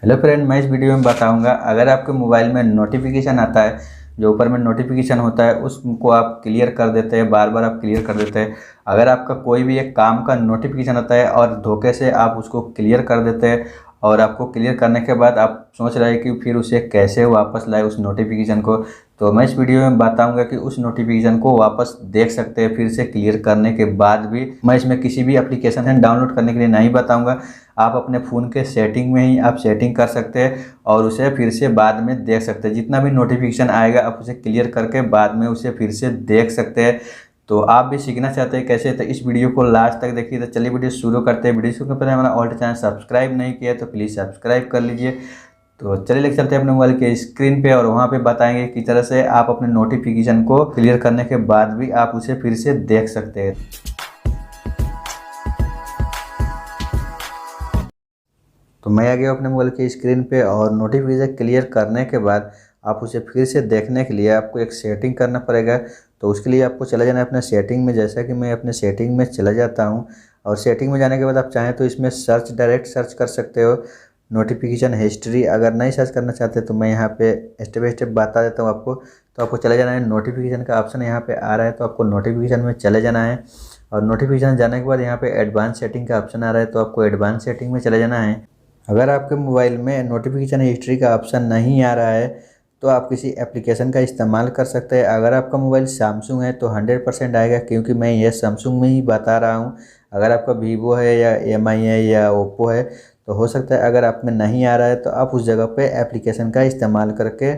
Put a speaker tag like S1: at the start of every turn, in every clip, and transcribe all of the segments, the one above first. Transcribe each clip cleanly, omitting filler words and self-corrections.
S1: Hello friend, मैं इस video में बताऊंगा अगर आपके मोबाइल में नोटिफिकेशन आता है, जो ऊपर में नोटिफिकेशन होता है उसको आप क्लियर कर देते हैं, बार बार आप क्लियर कर देते हैं। अगर आपका कोई भी एक काम का नोटिफिकेशन आता है और धोखे से आप उसको क्लियर कर देते हैं और आपको क्लियर करने के बाद आप सोच रहे हैं कि फिर उसे कैसे वापस लाए उस नोटिफिकेशन को, तो मैं इस वीडियो में बताऊंगा कि उस नोटिफिकेशन को वापस देख सकते हैं फिर से क्लियर करने के बाद भी। मैं इसमें किसी भी एप्लीकेशन है डाउनलोड करने के लिए नहीं बताऊंगा। आप अपने फ़ोन के सेटिंग में ही आप सेटिंग कर सकते हैं और उसे फिर से बाद में देख सकते हैं। जितना भी नोटिफिकेशन आएगा आप उसे क्लियर करके बाद में उसे फिर से देख सकते हैं। तो आप भी सीखना चाहते हैं कैसे, तो इस वीडियो को लास्ट तक देखिए। तो चलिए वीडियो शुरू करते हैं। वीडियो शुरू करने पर हमारा ऑल्ट चैनल सब्सक्राइब नहीं किया तो प्लीज़ सब्सक्राइब कर लीजिए। तो चलिए लेकर चलते हैं अपने मोबाइल के स्क्रीन पे और वहाँ पे बताएंगे किस तरह से आप अपने नोटिफिकेशन को क्लियर करने के बाद भी आप उसे फिर से देख सकते हैं। तो मैं आ गया अपने मोबाइल के स्क्रीन पे और नोटिफिकेशन क्लियर करने के बाद आप उसे फिर से देखने के लिए आपको एक सेटिंग करना पड़ेगा। तो उसके लिए आपको चला जाना है अपने सेटिंग में। जैसा कि मैं अपने सेटिंग में चला जाता हूँ और सेटिंग में जाने के बाद आप चाहें तो इसमें डायरेक्ट सर्च कर सकते हो नोटिफिकेशन हिस्ट्री। अगर नहीं सर्च करना चाहते तो मैं यहाँ पे स्टेप बाय स्टेप बता देता हूँ आपको। तो आपको चले जाना है, नोटिफिकेशन का ऑप्शन यहाँ पे आ रहा है तो आपको नोटिफिकेशन में चले जाना है और नोटिफिकेशन जाने के बाद यहाँ पे एडवांस सेटिंग का ऑप्शन आ रहा है तो आपको एडवांस सेटिंग में चले जाना है। अगर आपके मोबाइल में नोटिफिकेशन हिस्ट्री का ऑप्शन नहीं आ रहा है तो आप किसी एप्लीकेशन का इस्तेमाल कर सकते हैं। अगर आपका मोबाइल सैमसंग है तो 100% आएगा, क्योंकि मैं ये सैमसंग में ही बता रहा हूँ। अगर आपका वीवो है या एमआई है या ओप्पो है तो हो सकता है अगर आप में नहीं आ रहा है तो आप उस जगह पे एप्लीकेशन का इस्तेमाल करके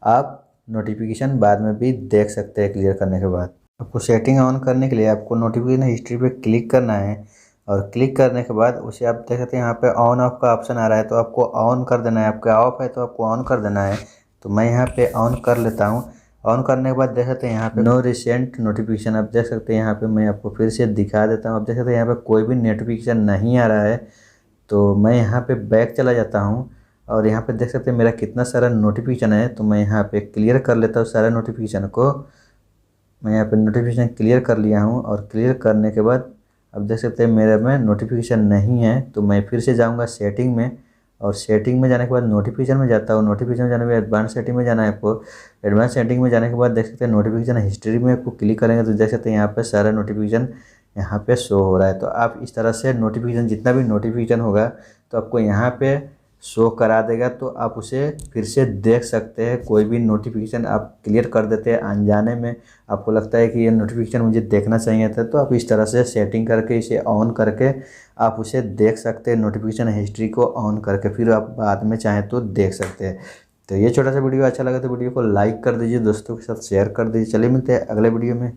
S1: आप नोटिफिकेशन बाद में भी देख सकते हैं क्लियर करने के बाद। आपको सेटिंग ऑन करने के लिए आपको नोटिफिकेशन हिस्ट्री पे क्लिक करना है और क्लिक करने के बाद उसे आप देख सकते हैं यहाँ पे ऑन ऑफ का ऑप्शन आ रहा है तो आपको ऑन कर देना है। आपका ऑफ है तो आपको ऑन कर देना है। तो मैं यहाँ पे ऑन कर लेता हूँ। ऑन करने के बाद देख सकते हैं यहाँ पे नो रिसेंट नोटिफिकेशन। आप देख सकते हैं यहाँ पे मैं आपको फिर से दिखा देता हूँ। आप देख सकते हैं यहाँ पे कोई भी नोटिफिकेशन नहीं आ रहा है। तो मैं यहाँ पे बैक चला जाता हूँ और यहाँ पे देख सकते हैं मेरा कितना सारा नोटिफिकेशन है। तो मैं यहाँ पे क्लियर कर लेता हूँ सारा नोटिफिकेशन को। मैं यहाँ पे नोटिफिकेशन क्लियर कर लिया हूँ और क्लियर करने के बाद अब देख सकते हैं मेरे में नोटिफिकेशन नहीं है। तो मैं फिर से जाऊँगा सेटिंग में और सेटिंग में जाने के बाद नोटिफिकेशन में जाता हूँ। नोटिफिकेशन में जाने के बाद एडवांस सेटिंग में जाना है आपको। एडवांस सेटिंग में जाने के बाद देख सकते हैं नोटिफिकेशन हिस्ट्री में आपको क्लिक करेंगे तो देख सकते हैं यहाँ पे सारा नोटिफिकेशन यहाँ पे शो हो रहा है। तो आप इस तरह से नोटिफिकेशन जितना भी नोटिफिकेशन होगा तो आपको यहाँ पे शो करा देगा, तो आप उसे फिर से देख सकते हैं। कोई भी नोटिफिकेशन आप क्लियर कर देते हैं अनजाने में, आपको लगता है कि ये नोटिफिकेशन मुझे देखना चाहिए था, तो आप इस तरह से सेटिंग करके इसे ऑन करके आप उसे देख सकते हैं। नोटिफिकेशन हिस्ट्री को ऑन करके फिर आप बाद में चाहें तो देख सकते हैं। तो ये छोटा सा वीडियो अच्छा लगा तो वीडियो को लाइक कर दीजिए, दोस्तों के साथ शेयर कर दीजिए। चलिए मिलते हैं अगले वीडियो में।